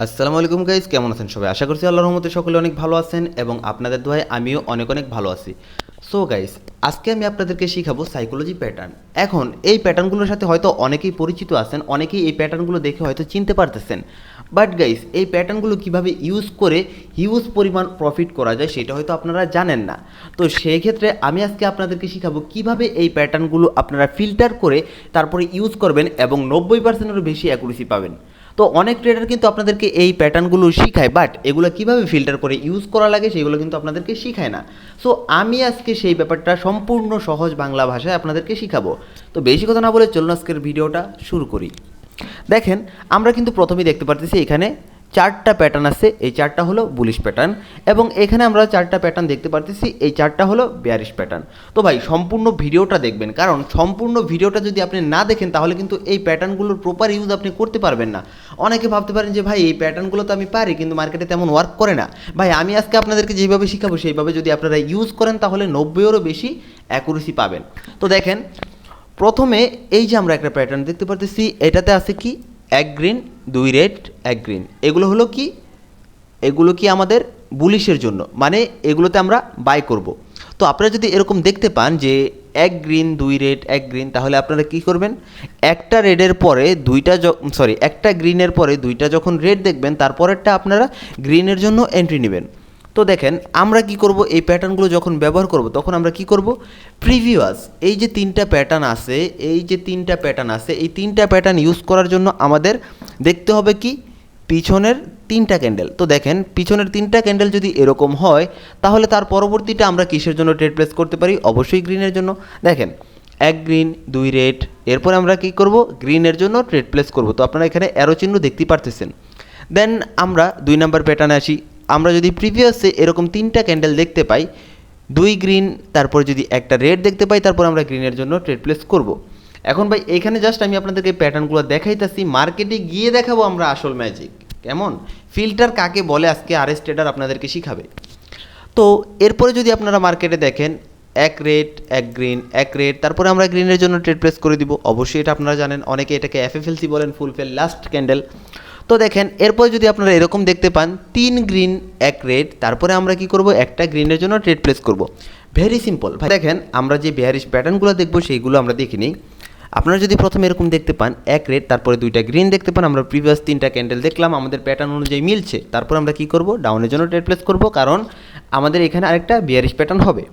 আসসালামু আলাইকুম গাইস, কেমন আছেন সবাই? আশা করছি আল্লাহর রহমতে সকলে অনেক ভালো আছেন এবং আপনাদের দোয়ায় আমিও অনেক অনেক ভালো আছি। সো গাইস, আজকে আমি আপনাদেরকে শিখাবো সাইকোলজি প্যাটার্ন। এখন এই প্যাটার্নগুলোর সাথে হয়তো অনেকেই পরিচিত আছেন, অনেকেই এই প্যাটার্নগুলো দেখে হয়তো চিনতে পারতেছেন। বাট গাইস, এই প্যাটার্নগুলো কিভাবে ইউজ করে হিউজ পরিমাণ প্রফিট করা যায় সেটা হয়তো আপনারা জানেন না। তো সেই ক্ষেত্রে আমি আজকে আপনাদেরকে শিখাবো কিভাবে এই প্যাটার্নগুলো আপনারা ফিল্টার করে তারপরে ইউজ করবেন এবং 90%-এরও বেশি অ্যাকুরেসি পাবেন। তো অনেক ট্রেডার কিন্তু আপনাদেরকে এই প্যাটার্নগুলো শিখায়, বাট এগুলো কীভাবে ফিল্টার করে ইউজ করা লাগে সেগুলো কিন্তু আপনাদেরকে শিখায় না। সো আমি আজকে সেই ব্যাপারটা সম্পূর্ণ সহজ বাংলা ভাষায় আপনাদেরকে শিখাবো। তো বেশি কথা না বলে চলুন আজকের ভিডিওটা শুরু করি। দেখেন, আমরা কিন্তু প্রথমেই দেখতে পারতেছি এখানে চারটা প্যাটার্ন আছে। এই চারটা হলো বুলিশ প্যাটার্ন এবং এখানে আমরা চারটা প্যাটার্ন দেখতে পারতেছি, এই চারটা হলো বেয়ারিশ প্যাটার্ন। তো ভাই সম্পূর্ণ ভিডিওটা দেখবেন, কারণ সম্পূর্ণ ভিডিওটা যদি আপনি না দেখেন তাহলে কিন্তু এই প্যাটার্নগুলোর প্রপার ইউজ আপনি করতে পারবেন না। অনেকে ভাবতে পারেন যে ভাই এই প্যাটার্নগুলো তো আমি পারি কিন্তু মার্কেটে তেমন ওয়ার্ক করে না। ভাই আমি আজকে আপনাদেরকে যেভাবে শিখাবো সেইভাবে যদি আপনারা ইউজ করেন তাহলে 90-এরও বেশি অ্যাকুরেসি পাবেন। তো দেখেন, প্রথমে এই যে আমরা একটা প্যাটার্ন দেখতে পারতেছি, এটাতে আছে কি এক গ্রিন দুই রেড এক গ্রিন। এগুলো হলো কি, এগুলো কি আমাদের বুলিশের জন্য, মানে এগুলোতে আমরা বাই করব। তো আপনারা যদি এরকম দেখতে পান যে এক গ্রিন দুই রেড এক গ্রিন, তাহলে আপনারা কি করবেন, একটা রেডের পরে দুইটা একটা গ্রিনের পরে দুইটা যখন রেড দেখবেন তারপরেরটা আপনারা গ্রিনের জন্য এন্ট্রি নেবেন। তো দেখেন আমরা কি করব, এই প্যাটার্নগুলো যখন ব্যবহার করব তখন আমরা কি করব, প্রিভিয়াস এই যে তিনটা প্যাটার্ন আছে, এই তিনটা প্যাটার্ন ইউজ করার জন্য আমাদের দেখতে হবে কি পিছনের তিনটা ক্যান্ডেল। তো দেখেন পিছনের তিনটা ক্যান্ডেল যদি এরকম হয় তাহলে তার পরবর্তীটা আমরা কিসের জন্য ট্রেড প্লেস করতে পারি, অবশ্যই গ্রিনের জন্য। দেখেন এক গ্রিন দুই রেড, এরপরে আমরা কি করব, গ্রিনের জন্য ট্রেড প্লেস করব। তো আপনারা এখানে অ্যারো চিহ্ন দেখতেই পারতেছেন। দেন আমরা 2 নাম্বার প্যাটার্নে আসি। আমরা যদি প্রিভিয়াসে এরকম তিনটা ক্যান্ডেল দেখতে পাই, দুই গ্রিন তারপর যদি একটা রেড দেখতে পাই, তারপর আমরা গ্রিনের জন্য ট্রেড প্লেস করব। এখন ভাই এখানে জাস্ট আমি আপনাদেরকে প্যাটার্নগুলো দেখাইতেছি, মার্কেটে গিয়ে দেখাবো আমরা আসল ম্যাজিক। কেমন ফিল্টার কাকে বলে আজকে আরএস ট্রেডার আপনাদেরকে শিখাবে। তো এরপরে যদি আপনারা মার্কেটে দেখেন এক রেড এক গ্রিন এক রেড, তারপরে আমরা গ্রিনের জন্য ট্রেড প্লেস করে দিব। অবশ্যই এটা আপনারা জানেন, অনেকে এটাকে এফএফএলসি বলেন, ফুল ফেল লাস্ট ক্যান্ডেল। তো দেখেন এরপরে যদি আপনারা এরকম দেখতে পান তিন গ্রিন এক রেড, তারপরে আমরা কি করব, একটা গ্রিনের জন্য ট্রেড প্লেস করব। ভেরি সিম্পল ভাই। দেখেন আমরা যে বেয়ারিশ প্যাটার্নগুলো দেখবো সেইগুলো আমরা দেখি নিই। আপনারা যদি প্রথমে এরকম দেখতে পান এক রেড তারপরে দুইটা গ্রিন দেখতে পান, আমরা প্রিভিয়াস তিনটা ক্যান্ডেল দেখলাম, আমাদের প্যাটার্ন অনুযায়ী মিলছে, তারপর আমরা কি করব, ডাউনের জন্য ট্রেড প্লেস করব, কারণ আমাদের এখানে আরেকটা বেয়ারিশ প্যাটার্ন হবে।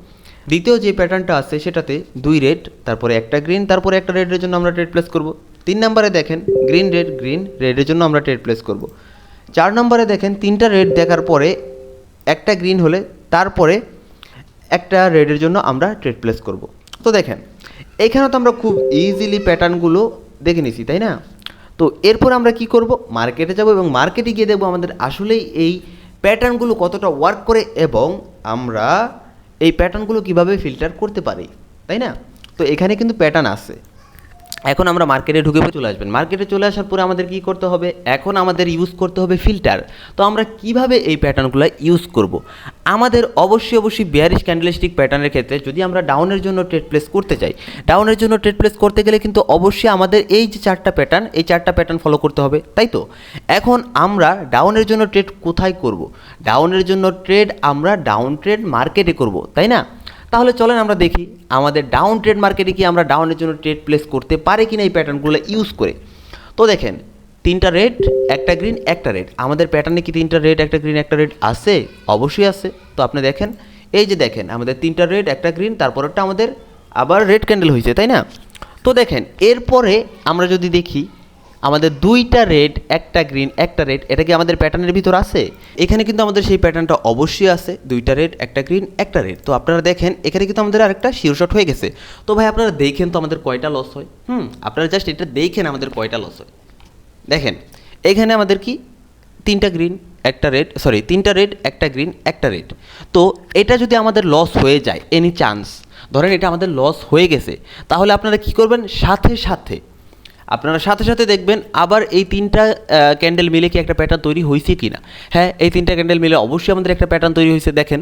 দ্বিতীয় যে প্যাটার্নটা আছে সেটাতে দুই রেড তারপরে একটা গ্রিন তারপরে একটা রেডের জন্য আমরা ট্রেড প্লেস করব। 3 নম্বরে দেখেন গ্রিন রেডের জন্য আমরা ট্রেড প্লেস করব। 4 নম্বরে দেখেন তিনটা রেড দেখার পরে একটা গ্রিন হলে তারপরে একটা রেডের জন্য আমরা ট্রেড প্লেস করব। তো দেখেন এইখানে তো আমরা খুব ইজিলি প্যাটার্নগুলো দেখে নিছি, তাই না? তো এরপর আমরা কি করব, মার্কেটে যাব এবং মার্কেটে গিয়ে দেখব আমাদের আসলেই এই প্যাটার্নগুলো কতটা ওয়ার্ক করে এবং আমরা এই প্যাটার্নগুলো কিভাবে ফিল্টার করতে পারি, তাই না? তো এখানে কিন্তু প্যাটার্ন আছে। এখন আমরা মার্কেটে ঢুকে চলে আসবেন। মার্কেটে চলে আসার পরে আমাদের কি করতে হবে, এখন আমাদের ইউজ করতে হবে ফিল্টার। তো আমরা কিভাবে এই প্যাটার্নগুলো ইউজ করব, আমাদের অবশ্যই বেয়ারিশ ক্যান্ডেলস্টিক প্যাটার্নের ক্ষেত্রে যদি আমরা ডাউনের জন্য ট্রেড প্লেস করতে চাই, ডাউনের জন্য ট্রেড প্লেস করতে গেলে কিন্তু অবশ্যই আমাদের এই যে চারটা প্যাটার্ন, এই চারটা প্যাটার্ন ফলো করতে হবে, তাই তো? এখন আমরা ডাউনের জন্য ট্রেড কোথায় করব, ডাউনের জন্য ট্রেড আমরা ডাউন ট্রেড মার্কেটে করব, তাই না? তাহলে চলেন আমরা দেখি আমাদের ডাউন ট্রেড মার্কেটে কি আমরা ডাউনের জন্য ট্রেড প্লেস করতে পারি কিনা এই প্যাটার্নগুলো ইউজ করে। তো দেখেন তিনটা রেড একটা গ্রিন একটা রেড, আমাদের প্যাটার্নে কি তিনটা রেড একটা গ্রিন একটা রেড আছে? অবশ্যই আছে। তো আপনি দেখেন এই যে দেখেন আমাদের তিনটা রেড একটা গ্রিন, তারপরটা আমাদের আবার রেড ক্যান্ডেল হয়েছে, তাই না? তো দেখেন এরপরে আমরা যদি দেখি আমাদের দুইটা রেড একটা গ্রিন একটা রেড, এটা কি আমাদের প্যাটার্নের ভিতর আছে? এখানে কিন্তু আমাদের সেই প্যাটার্নটা অবশ্যই আছে, দুইটা রেড একটা গ্রিন একটা রেড। তো আপনারা দেখেন এখানে কিন্তু আমাদের আরেকটা শিওর শট হয়ে গেছে। তো ভাই আপনারা দেখেন তো আমাদের কয়টা লস হয়। আপনারা জাস্ট এটা দেখেন আমাদের কয়টা লস হয়। দেখেন এখানে আমাদের কি তিনটা রেড একটা গ্রিন একটা রেড। তো এটা যদি আমাদের লস হয়ে যায়, এনি চান্স ধরেন এটা আমাদের লস হয়ে গেছে, তাহলে আপনারা কি করবেন, সাথে সাথে দেখবেন আবার এই তিনটা ক্যান্ডেল মিলে কি একটা প্যাটার্ন তৈরি হয়েছে কি না। হ্যাঁ, এই তিনটা ক্যান্ডেল মিলে অবশ্যই আমাদের একটা প্যাটার্ন তৈরি হয়েছে। দেখেন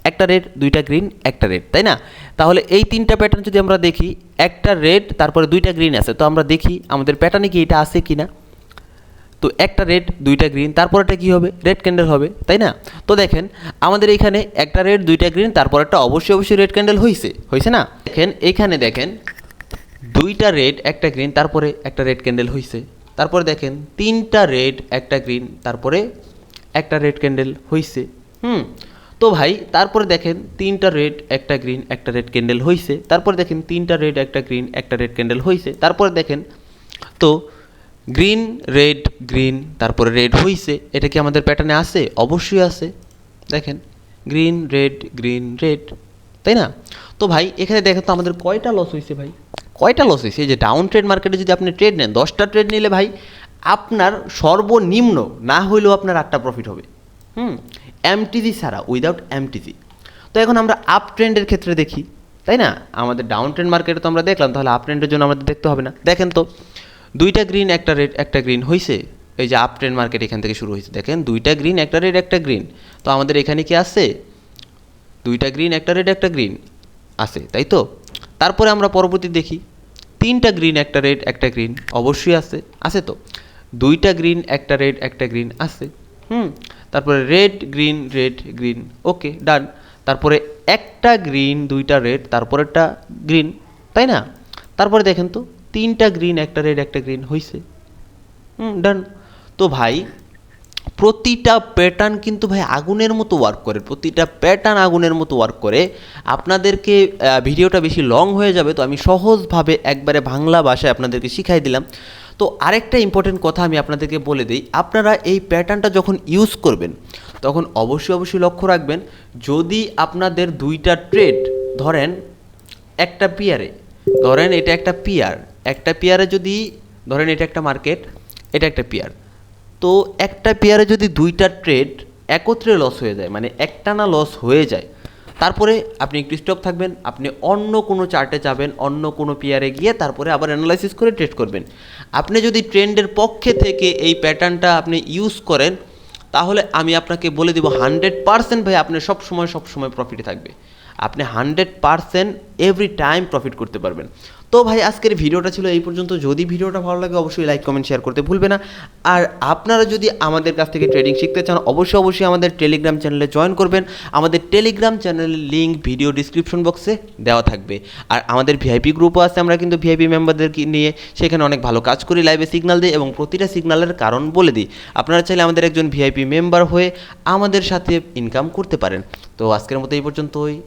একটা রেড দুইটা গ্রিন একটা রেড, তাই না? তাহলে এই তিনটা প্যাটার্ন যদি আমরা দেখি, একটা রেড তারপরে দুইটা গ্রিন আছে, তো আমরা দেখি আমাদের প্যাটার্নে কি এটা আছে কি না। তো একটা রেড দুইটা গ্রিন তারপরটা কী হবে, রেড ক্যান্ডেল হবে, তাই না? তো দেখেন আমাদের এখানে একটা রেড দুইটা গ্রিন তারপরটা অবশ্যই রেড ক্যান্ডেল হয়েছে না? দেখেন এখানে দেখেন দুইটা রেড একটা গ্রিন তারপরে একটা রেড ক্যান্ডেল হয়েছে, তারপরে দেখেন তিনটা রেড একটা গ্রিন তারপরে একটা রেড ক্যান্ডেল হয়েছে। তো ভাই তারপরে দেখেন তিনটা রেড একটা গ্রিন একটা রেড ক্যান্ডেল হয়েছে, তারপরে দেখেন তিনটা রেড একটা গ্রিন একটা রেড ক্যান্ডেল হয়েছে, তারপরে দেখেন তো গ্রিন রেড গ্রিন তারপরে রেড হয়েছে। এটা কি আমাদের প্যাটার্নে আছে? অবশ্যই আছে। দেখেন গ্রিন রেড গ্রিন রেড, তাই না? তো ভাই এখানে দেখেন তো আমাদের কয়টা লস হয়েছে ভাই, কয়টা লস হয়েছে? এই যে ডাউন ট্রেড মার্কেটে যদি আপনি ট্রেড নেন 10টা ট্রেড নিলে ভাই আপনার সর্বনিম্ন না হইলেও আপনার 8টা প্রফিট হবে। এমটিজি ছাড়া, উইদাউট এমটিজি। তো এখন আমরা আপ ট্রেন্ডের ক্ষেত্রে দেখি, তাই না? আমাদের ডাউন ট্রেন্ড মার্কেটে তো আমরা দেখলাম, তাহলে আপ ট্রেন্ডের জন্য আমাদের দেখতে হবে না। দেখেন তো দুইটা গ্রিন একটা রেড একটা গ্রিন হয়েছে, এই যে আপ ট্রেন্ড মার্কেট এখান থেকে শুরু হয়েছে। দেখেন দুইটা গ্রিন একটা রেড একটা গ্রিন, তো আমাদের এখানে কি আছে? দুইটা গ্রিন একটা রেড একটা গ্রিন আছে, তাই তো? তারপরে আমরা পরবর্তী দেখি তিনটা গ্রিন একটা রেড একটা গ্রিন, অবশ্যই আছে তো? দুইটা গ্রিন একটা রেড একটা গ্রিন আছে। তারপরে রেড গ্রিন, ওকে ডান। তারপরে একটা গ্রিন দুইটা রেড তারপরেরটা গ্রিন, তাই না? তারপরে দেখেন তো তিনটা গ্রিন একটা রেড একটা গ্রিন হয়েছে। ডান। তো ভাই প্রতিটা প্যাটার্ন কিন্তু ভাই আগুনের মতো ওয়ার্ক করে, প্রতিটা প্যাটার্ন আগুনের মতো ওয়ার্ক করে। আপনাদেরকে ভিডিওটা বেশি লং হয়ে যাবে, তো আমি সহজভাবে একবারে বাংলা ভাষায় আপনাদেরকে শিখাই দিলাম। তো আরেকটা ইম্পর্টেন্ট কথা আমি আপনাদেরকে বলে দিই, আপনারা এই প্যাটার্নটা যখন ইউজ করবেন তখন অবশ্যই লক্ষ্য রাখবেন, যদি আপনাদের দুইটা ট্রেড ধরেন একটা পেয়ারে, ধরেন এটা একটা পেয়ারে যদি ধরেন এটা একটা মার্কেট, এটা একটা পেয়ার, তো একটা পেয়ারে যদি দুইটা ট্রেড একত্রে লস হয়ে যায়, মানে একটানা লস হয়ে যায়, তারপরে আপনি একটু স্টপ থাকবেন, আপনি অন্য কোনো চার্টে যাবেন, অন্য কোনো পেয়ারে গিয়ে তারপরে আবার অ্যানালাইসিস করে ট্রেড করবেন। আপনি যদি ট্রেন্ডের পক্ষে থেকে এই প্যাটার্নটা আপনি ইউজ করেন, তাহলে আমি আপনাকে বলে দেবো 100% ভাই আপনি সবসময় প্রফিটে থাকবে। আপনি 100% এভরি টাইম প্রফিট করতে পারবেন। তো ভাই আজকের ভিডিওটা ছিল এই পর্যন্ত। যদি ভিডিওটা ভালো লাগে অবশ্যই লাইক কমেন্ট শেয়ার করতে ভুলবে না। আর আপনারা যদি আমাদের কাছ থেকে ট্রেডিং শিখতে চান অবশ্যই আমাদের টেলিগ্রাম চ্যানেলে জয়েন করবেন। আমাদের টেলিগ্রাম চ্যানেলের লিঙ্ক ভিডিও ডিসক্রিপশন বক্সে দেওয়া থাকবে। আর আমাদের ভিআইপি গ্রুপও আছে, আমরা কিন্তু ভিআইপি মেম্বারদেরকে নিয়ে সেখানে অনেক ভালো কাজ করি, লাইভে সিগন্যাল দিই এবং প্রতিটা সিগন্যালের কারণ বলে দিই। আপনারা চাইলে আমাদের একজন ভিআইপি মেম্বার হয়ে আমাদের সাথে ইনকাম করতে পারেন। তো আজকের মতো এই পর্যন্তই।